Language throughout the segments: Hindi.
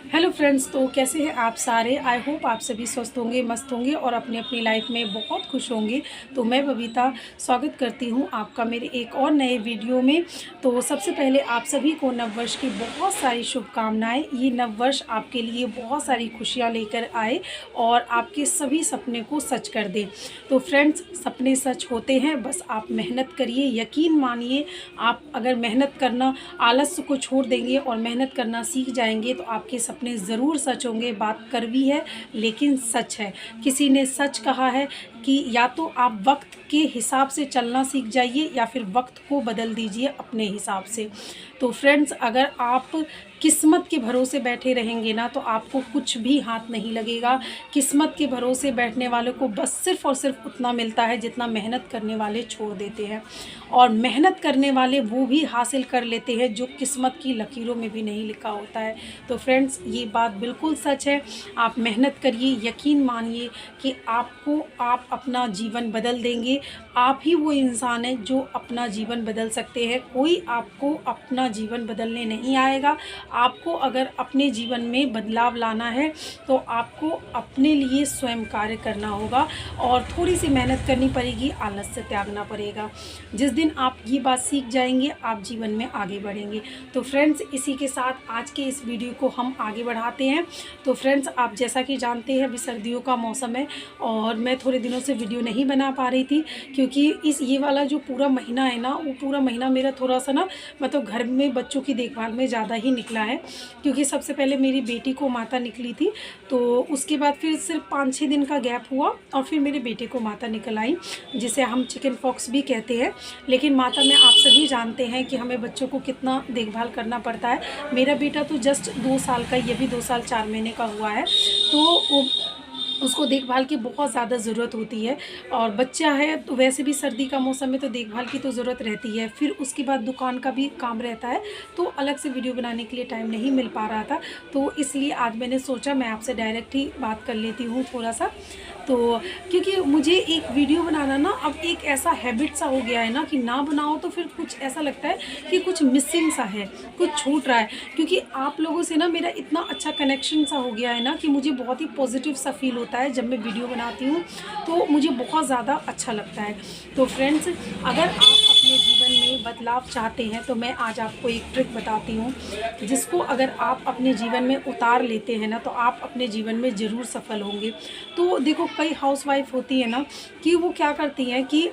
हेलो फ्रेंड्स, तो कैसे हैं आप सारे। आई होप आप सभी स्वस्थ होंगे, मस्त होंगे और अपनी अपनी लाइफ में बहुत खुश होंगे। तो मैं बबीता स्वागत करती हूं आपका मेरे एक और नए वीडियो में। तो सबसे पहले आप सभी को नववर्ष की बहुत सारी शुभकामनाएं। ये नववर्ष आपके लिए बहुत सारी खुशियां लेकर आए और आपके सभी सपने को सच कर दे। तो फ्रेंड्स, सपने सच होते हैं, बस आप मेहनत करिए। यकीन मानिए, आप अगर मेहनत करना, आलस्य को छोड़ देंगे और मेहनत करना सीख जाएंगे तो आपके सपने ज़रूर सच होंगे। बात कड़वी है लेकिन सच है। किसी ने सच कहा है कि या तो आप वक्त के हिसाब से चलना सीख जाइए या फिर वक्त को बदल दीजिए अपने हिसाब से। तो फ्रेंड्स, अगर आप किस्मत के भरोसे बैठे रहेंगे ना तो आपको कुछ भी हाथ नहीं लगेगा। किस्मत के भरोसे बैठने वालों को बस सिर्फ़ और सिर्फ उतना मिलता है जितना मेहनत करने वाले छोड़ देते हैं, और मेहनत करने वाले वो भी हासिल कर लेते हैं जो किस्मत की लकीरों में भी नहीं लिखा होता है। तो फ्रेंड्स, ये बात बिल्कुल सच है। आप मेहनत करिए, यकीन मानिए कि आप अपना जीवन बदल देंगे। आप ही वो इंसान हैं जो अपना जीवन बदल सकते हैं। कोई आपको अपना जीवन बदलने नहीं आएगा। आपको अगर अपने जीवन में बदलाव लाना है तो आपको अपने लिए स्वयं कार्य करना होगा और थोड़ी सी मेहनत करनी पड़ेगी, आलस से त्यागना पड़ेगा। जिस दिन आप ये बात सीख जाएंगे, आप जीवन में आगे बढ़ेंगे। तो फ्रेंड्स, इसी के साथ आज के इस वीडियो को हम आगे बढ़ाते हैं। तो फ्रेंड्स, आप जैसा कि जानते हैं, अभी सर्दियों का मौसम है और मैं थोड़े दिनों से वीडियो नहीं बना पा रही थी क्योंकि ये वाला जो पूरा महीना है ना, वो पूरा महीना मेरा थोड़ा सा ना, मतलब घर में बच्चों की देखभाल में ज़्यादा ही निकला है। क्योंकि सबसे पहले मेरी बेटी को माता निकली थी, तो उसके बाद फिर सिर्फ 5-6 दिन का गैप हुआ और फिर मेरे बेटे को माता निकल आई, जिसे हम चिकन पॉक्स भी कहते हैं। लेकिन माता में आप सभी जानते हैं कि हमें बच्चों को कितना देखभाल करना पड़ता है। मेरा बेटा तो जस्ट 2 साल का, ये भी 2 साल 4 महीने का हुआ है, तो उसको देखभाल की बहुत ज़्यादा ज़रूरत होती है। और बच्चा है तो वैसे भी सर्दी का मौसम में तो देखभाल की तो ज़रूरत रहती है। फिर उसके बाद दुकान का भी काम रहता है, तो अलग से वीडियो बनाने के लिए टाइम नहीं मिल पा रहा था। तो इसलिए आज मैंने सोचा मैं आपसे डायरेक्ट ही बात कर लेती हूँ थोड़ा सा। तो क्योंकि मुझे एक वीडियो बनाना ना अब एक ऐसा हैबिट सा हो गया है ना कि ना बनाओ तो फिर कुछ ऐसा लगता है कि कुछ मिसिंग सा है, कुछ छूट रहा है। क्योंकि आप लोगों से ना मेरा इतना अच्छा कनेक्शन सा हो गया है ना कि मुझे बहुत ही पॉजिटिव सा फील होता है जब मैं वीडियो बनाती हूँ, तो मुझे बहुत ज़्यादा अच्छा लगता है। तो फ्रेंड्स, अगर आप अपने जीवन में बदलाव चाहते हैं तो मैं आज आपको एक ट्रिक बताती हूँ, जिसको अगर आप अपने जीवन में उतार लेते हैं ना तो आप अपने जीवन में ज़रूर सफल होंगे। तो देखो, कई हाउसवाइफ होती है ना कि वो क्या करती हैं कि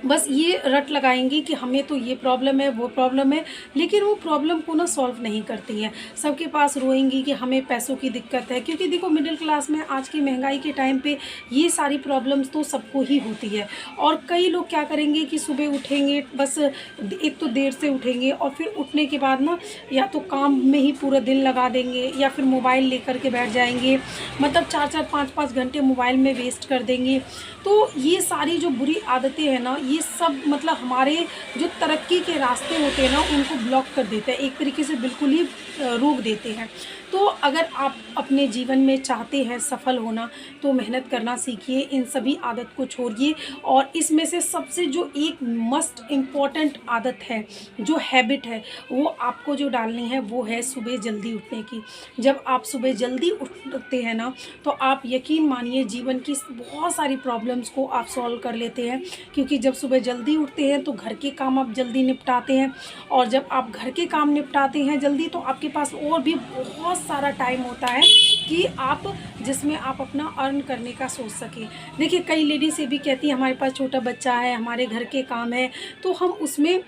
बस ये रट लगाएंगी कि हमें तो ये प्रॉब्लम है, वो प्रॉब्लम है, लेकिन वो प्रॉब्लम को ना सॉल्व नहीं करती हैं। सबके पास रोएंगी कि हमें पैसों की दिक्कत है, क्योंकि देखो मिडिल क्लास में आज की महंगाई के टाइम पे ये सारी प्रॉब्लम्स तो सबको ही होती है। और कई लोग क्या करेंगे कि सुबह उठेंगे, बस एक तो देर से उठेंगे और फिर उठने के बाद ना या तो काम में ही पूरा दिन लगा देंगे या फिर मोबाइल लेकर के बैठ जाएंगे, मतलब 4-4 5-5 घंटे मोबाइल में वेस्ट कर देंगे। तो ये सारी जो बुरी आदतें हैं ना, ये सब मतलब हमारे जो तरक्की के रास्ते होते हैं ना, उनको ब्लॉक कर देते हैं, एक तरीके से बिल्कुल ही रोक देते हैं। तो अगर आप अपने जीवन में चाहते हैं सफल होना तो मेहनत करना सीखिए, इन सभी आदत को छोड़िए। और इसमें से सबसे जो एक मस्ट इम्पॉर्टेंट आदत है, जो हैबिट है, वो आपको जो डालनी है वो है सुबह जल्दी उठने की। जब आप सुबह जल्दी उठते हैं ना तो आप यकीन मानिए जीवन की बहुत सारी प्रॉब्लम्स को आप सॉल्व कर लेते हैं। क्योंकि जब सुबह जल्दी उठते हैं तो घर के काम आप जल्दी निपटाते हैं, और जब आप घर के काम निपटाते हैं जल्दी तो आपके पास और भी बहुत सारा टाइम होता है कि आप जिसमें आप अपना अर्न करने का सोच सकें। देखिए, कई लेडीज़ ये भी कहती हैं हमारे पास छोटा बच्चा है, हमारे घर के काम है, तो हम उसमें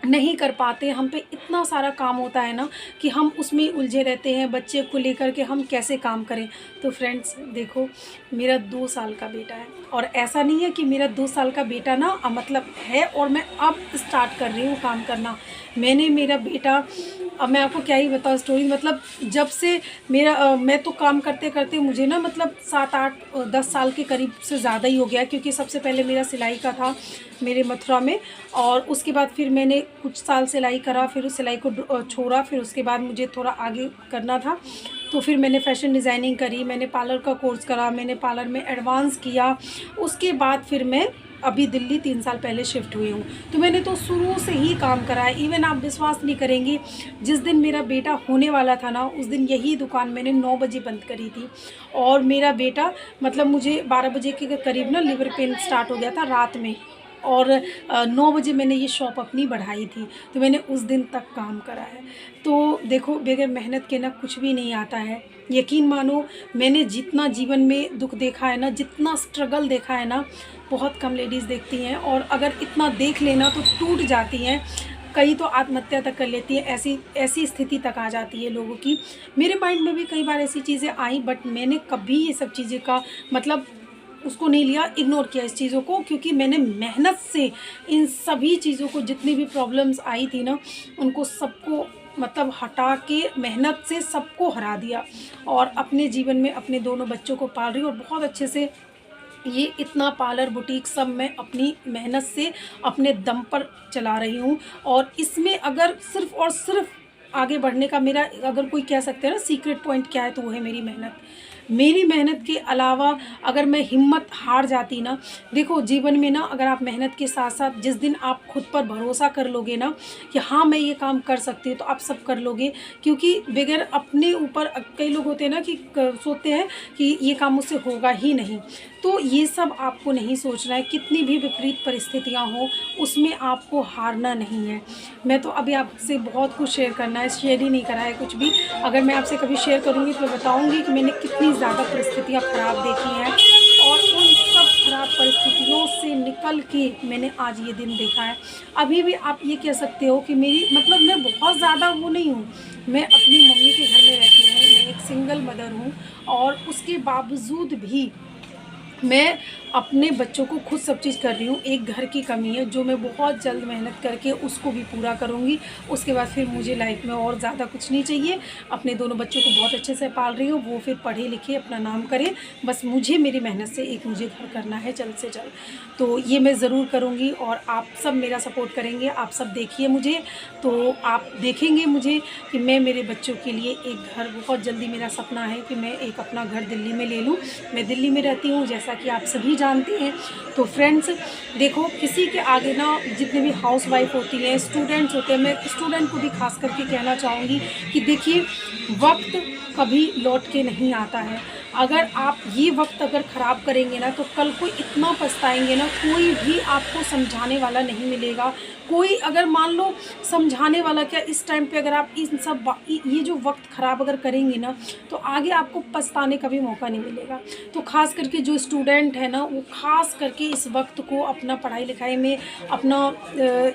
नहीं कर पाते। हम पे इतना सारा काम होता है ना कि हम उसमें उलझे रहते हैं, बच्चे को लेकर के हम कैसे काम करें। तो फ्रेंड्स देखो, मेरा 2 साल का बेटा है, और ऐसा नहीं है कि मेरा 2 साल का बेटा ना मतलब है और मैं अब स्टार्ट कर रही हूँ काम करना। मेरा बेटा, अब मैं आपको क्या ही बताऊँ स्टोरी, मतलब जब से मैं तो काम करते करते मुझे ना मतलब 7-8-10 साल के करीब से ज़्यादा ही हो गया। क्योंकि सबसे पहले मेरा सिलाई का था मेरे मथुरा में, और उसके बाद फिर मैंने कुछ साल सिलाई करा, फिर उस सिलाई को छोड़ा। फिर उसके बाद मुझे थोड़ा आगे करना था, तो फिर मैंने फ़ैशन डिज़ाइनिंग करी, मैंने पार्लर का कोर्स करा, मैंने पार्लर में एडवांस किया। उसके बाद फिर मैं अभी दिल्ली 3 साल पहले शिफ्ट हुई हूँ, तो मैंने तो शुरू से ही काम करा है। इवन आप विश्वास नहीं करेंगे, जिस दिन मेरा बेटा होने वाला था ना, उस दिन यही दुकान मैंने 9 बजे बंद करी थी। और मेरा बेटा मतलब मुझे 12 बजे के करीब ना लिवर पेन स्टार्ट हो गया था रात में, और 9 बजे मैंने ये शॉप अपनी बढ़ाई थी, तो मैंने उस दिन तक काम करा है। तो देखो, बगैर मेहनत के ना कुछ भी नहीं आता है। यकीन मानो, मैंने जितना जीवन में दुख देखा है ना, जितना स्ट्रगल देखा है ना, बहुत कम लेडीज़ देखती हैं, और अगर इतना देख लेना तो टूट जाती हैं। कई तो आत्महत्या तक कर लेती हैं, ऐसी ऐसी स्थिति तक आ जाती है लोगों की। मेरे माइंड में भी कई बार ऐसी चीज़ें आई, बट मैंने कभी ये सब चीज़ें का मतलब उसको नहीं लिया, इग्नोर किया इस चीज़ों को, क्योंकि मैंने मेहनत से इन सभी चीज़ों को, जितनी भी प्रॉब्लम्स आई थी ना, उनको सबको मतलब हटा के मेहनत से सबको हरा दिया, और अपने जीवन में अपने दोनों बच्चों को पाल रही हूँ, और बहुत अच्छे से ये इतना पार्लर बुटीक सब मैं अपनी मेहनत से अपने दम पर चला रही हूँ। और इसमें अगर सिर्फ़ और सिर्फ आगे बढ़ने का मेरा, अगर कोई कह सकते हैं ना सीक्रेट पॉइंट क्या है, तो वो है मेरी मेहनत। मेरी मेहनत के अलावा अगर मैं हिम्मत हार जाती ना, देखो जीवन में ना, अगर आप मेहनत के साथ साथ जिस दिन आप खुद पर भरोसा कर लोगे ना कि हाँ मैं ये काम कर सकती हूँ, तो आप सब कर लोगे। क्योंकि बगैर अपने ऊपर, कई लोग होते हैं ना कि सोचते हैं कि ये काम मुझसे होगा ही नहीं, तो ये सब आपको नहीं सोचना है। कितनी भी विपरीत परिस्थितियाँ हो, उसमें आपको हारना नहीं है। मैं तो अभी आपसे बहुत कुछ शेयर करना है, शेयर ही नहीं करा है कुछ भी। अगर मैं आपसे कभी शेयर करूँगी तो मैं बताऊँगी कि मैंने कितनी ज़्यादा परिस्थितियाँ ख़राब देखी हैं, और उन सब ख़राब परिस्थितियों से निकल के मैंने आज ये दिन देखा है। अभी भी आप ये कह सकते हो कि मेरी मतलब मैं बहुत ज़्यादा वो नहीं हूँ। मैं अपनी मम्मी के घर में रहती हूँ, मैं एक सिंगल मदर हूँ, और उसके बावजूद भी मैं अपने बच्चों को खुद सब चीज़ कर रही हूँ। एक घर की कमी है जो मैं बहुत जल्द मेहनत करके उसको भी पूरा करूँगी। उसके बाद फिर मुझे लाइफ में और ज़्यादा कुछ नहीं चाहिए। अपने दोनों बच्चों को बहुत अच्छे से पाल रही हूँ, वो फिर पढ़े लिखे अपना नाम करें। बस मुझे मेरी मेहनत से एक मुझे घर करना है जल्द से जल्द, तो ये मैं ज़रूर करूँगी। और आप सब मेरा सपोर्ट करेंगे, आप सब देखिए मुझे, तो आप देखेंगे मुझे कि मैं मेरे बच्चों के लिए एक घर, बहुत जल्दी मेरा सपना है कि मैं एक अपना घर दिल्ली में ले लूँ। मैं दिल्ली में रहती हूँ, जैसा कि आप सभी जानते हैं। तो फ्रेंड्स देखो, किसी के आगे ना, जितने भी हाउसवाइफ होती हैं, स्टूडेंट्स होते हैं, मैं स्टूडेंट को भी खास करके कहना चाहूँगी कि देखिए, वक्त कभी लौट के नहीं आता है। अगर आप ये वक्त अगर ख़राब करेंगे ना, तो कल को इतना पछताएंगे ना, कोई भी आपको समझाने वाला नहीं मिलेगा। कोई अगर मान लो समझाने वाला क्या, इस टाइम पे अगर आप इन सब ये जो वक्त ख़राब अगर करेंगे ना, तो आगे आपको पछताने का भी मौका नहीं मिलेगा। तो ख़ास करके जो स्टूडेंट है ना, वो ख़ास करके इस वक्त को अपना पढ़ाई लिखाई में अपना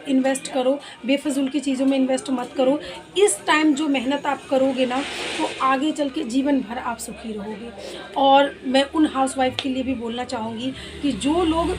इन्वेस्ट करो, बेफजूल की चीज़ों में इन्वेस्ट मत करो। इस टाइम जो मेहनत आप करोगे ना, तो आगे चल के जीवन भर आप सुखी रहोगे। और मैं उन हाउसवाइफ के लिए भी बोलना चाहूँगी कि जो लोग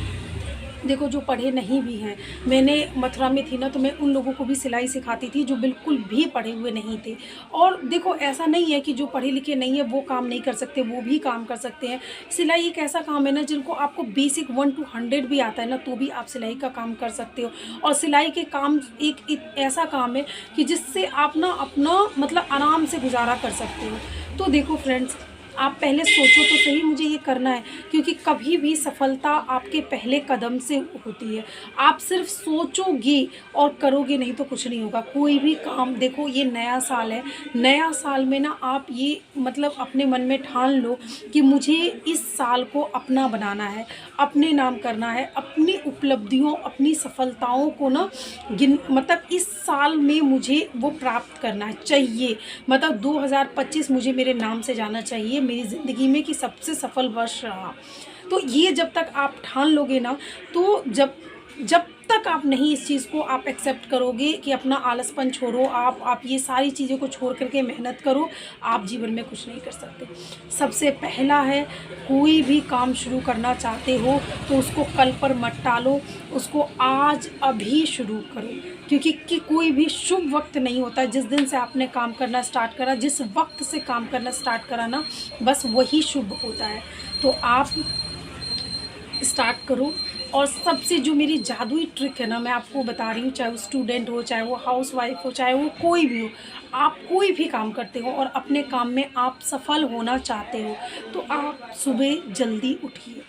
देखो, जो पढ़े नहीं भी हैं, मैंने मथुरा में थी ना, तो मैं उन लोगों को भी सिलाई सिखाती थी जो बिल्कुल भी पढ़े हुए नहीं थे। और देखो, ऐसा नहीं है कि जो पढ़े लिखे नहीं है वो काम नहीं कर सकते, वो भी काम कर सकते हैं। सिलाई एक ऐसा काम है ना, जिनको आपको बेसिक 1 to 100 भी आता है ना, तो भी आप सिलाई का काम कर सकते हो। और सिलाई के काम एक ऐसा काम है कि जिससे आप ना अपना मतलब आराम से गुजारा कर सकते हो। तो देखो फ्रेंड्स, आप पहले सोचो तो सही, मुझे ये करना है, क्योंकि कभी भी सफलता आपके पहले कदम से होती है। आप सिर्फ सोचोगे और करोगे नहीं तो कुछ नहीं होगा, कोई भी काम। देखो, ये नया साल है, नया साल में ना आप ये मतलब अपने मन में ठान लो कि मुझे इस साल को अपना बनाना है, अपने नाम करना है, अपनी उपलब्धियों, अपनी सफलताओं को ना मतलब इस साल में मुझे वो प्राप्त करना चाहिए। मतलब 2025 मुझे मेरे नाम से जाना चाहिए मेरी ज़िंदगी में कि सबसे सफल वर्ष रहा। तो ये जब तक आप ठान लोगे ना, तो जब तक आप नहीं इस चीज़ को आप एक्सेप्ट करोगे कि अपना आलसपन छोड़ो, आप ये सारी चीज़ों को छोड़ करके मेहनत करो, आप जीवन में कुछ नहीं कर सकते। सबसे पहला है, कोई भी काम शुरू करना चाहते हो तो उसको कल पर मत टालो, उसको आज अभी शुरू करो। क्योंकि कोई भी शुभ वक्त नहीं होता। जिस दिन से आपने काम करना स्टार्ट करा, जिस वक्त से काम करना स्टार्ट करा ना, बस वही शुभ होता है। तो आप स्टार्ट करो। और सबसे जो मेरी जादुई ट्रिक है ना, मैं आपको बता रही हूँ, चाहे वो स्टूडेंट हो, चाहे वो हाउसवाइफ हो, चाहे वो कोई भी हो, आप कोई भी काम करते हो और अपने काम में आप सफल होना चाहते हो, तो आप सुबह जल्दी उठिए।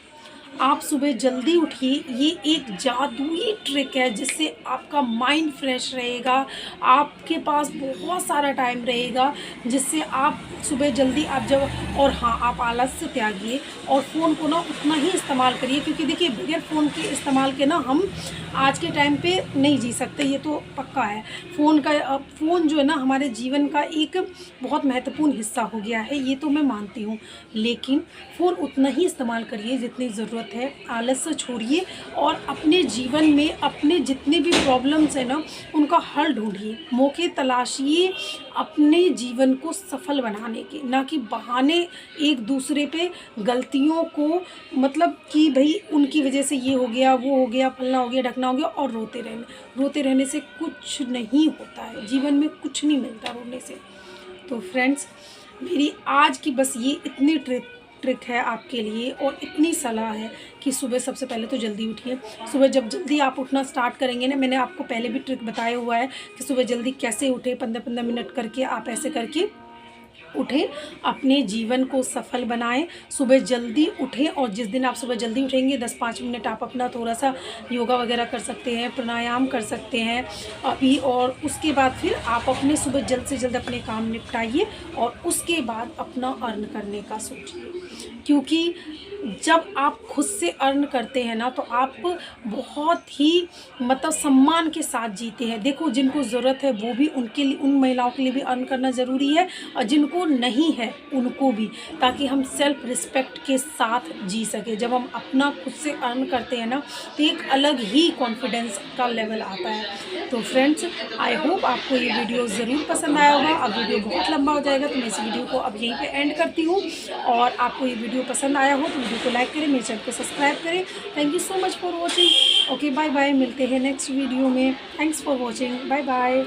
आप सुबह जल्दी उठिए, ये एक जादुई ट्रिक है जिससे आपका माइंड फ्रेश रहेगा, आपके पास बहुत सारा टाइम रहेगा, जिससे आप सुबह जल्दी आप जब और हाँ, आप आलस से त्यागिए और फ़ोन को ना उतना ही इस्तेमाल करिए, क्योंकि देखिए बगैर फ़ोन के इस्तेमाल के ना हम आज के टाइम पे नहीं जी सकते, ये तो पक्का है। फ़ोन जो है ना हमारे जीवन का एक बहुत महत्वपूर्ण हिस्सा हो गया है, ये तो मैं मानती हूँ। लेकिन फ़ोन उतना ही इस्तेमाल करिए जितनी ज़रूरत है, आलस से छोड़िए और अपने जीवन में अपने जितने भी प्रॉब्लम्स हैं ना उनका हल ढूँढिए, मौके तलाशिए अपने जीवन को सफल बनाने के, ना कि बहाने एक दूसरे पे गलतियों को, मतलब कि भई उनकी वजह से ये हो गया, वो हो गया, फलना हो गया, ढकना हो गया और रोते रहने से कुछ नहीं होता है, जीवन में कुछ नहीं मिलता रोने से। तो फ्रेंड्स, मेरी आज की बस ये इतनी ट्रिक है आपके लिए और इतनी सलाह है कि सुबह सबसे पहले तो जल्दी उठिए। सुबह जब जल्दी आप उठना स्टार्ट करेंगे ना, मैंने आपको पहले भी ट्रिक बताया हुआ है कि सुबह जल्दी कैसे उठे, 15-15 मिनट करके आप ऐसे करके उठें, अपने जीवन को सफल बनाएं। सुबह जल्दी उठें और जिस दिन आप सुबह जल्दी उठेंगे 10-5 मिनट आप अपना थोड़ा-सा योगा वगैरह कर सकते हैं, प्राणायाम कर सकते हैं अभी, और उसके बाद फिर आप अपने सुबह जल्द से जल्द अपने काम निपटाइए और उसके बाद अपना अर्न करने का सोचिए। क्योंकि जब आप खुद से अर्न करते हैं ना तो आप बहुत ही मतलब सम्मान के साथ जीते हैं। देखो, जिनको ज़रूरत है वो भी, उनके लिए, उन महिलाओं के लिए भी अर्न करना ज़रूरी है और जिनको नहीं है उनको भी, ताकि हम सेल्फ रिस्पेक्ट के साथ जी सकें। जब हम अपना खुद से अर्न करते हैं ना तो एक अलग ही कॉन्फिडेंस का लेवल आता है। तो फ्रेंड्स, आई होप आपको ये वीडियो ज़रूर पसंद आया होगा। अब वीडियो बहुत लंबा हो जाएगा तो मैं इस वीडियो को अब यहीं पे एंड करती हूँ, और आपको ये वीडियो पसंद आया हो तो वीडियो को लाइक करें, मेरे चैनल को सब्सक्राइब करें। Thank you so much for watching. Okay, bye bye, मिलते हैं नेक्स्ट वीडियो में। Thanks for watching, bye bye.